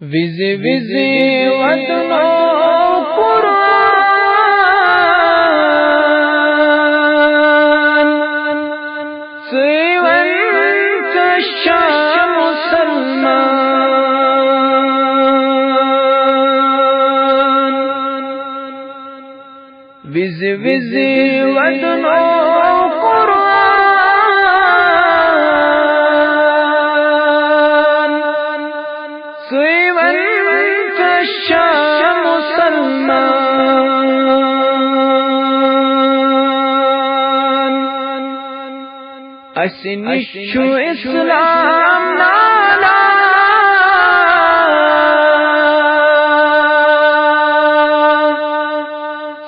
وزی وزی ودنو قرآن seven کشا مسلمان وزی وزی ودنو اسنشو اسلام نالا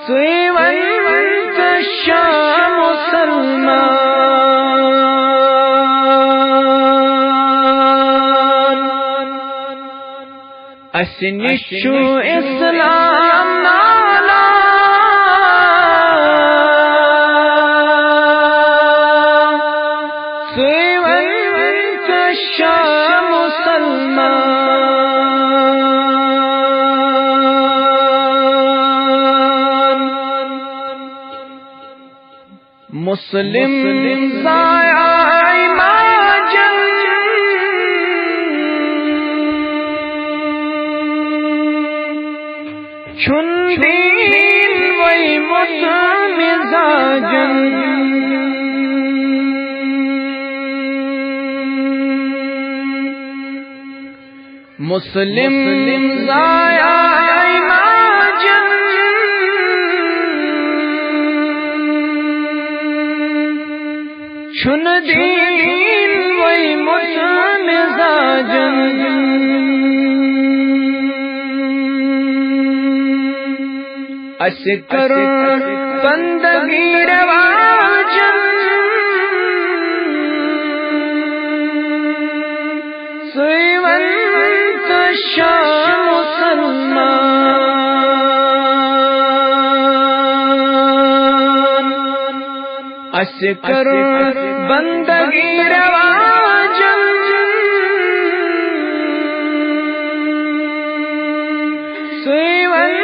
سیون کشا مسلمان اسنشو اسلام نالا مسلم ضائع ماجن چون دین وی مزاجن مسلم ضائع ماجن چون دین وی مزاجن اسکر بندگی رواجن سیون کشا مسلمان اسکر بندگی رواجن سیون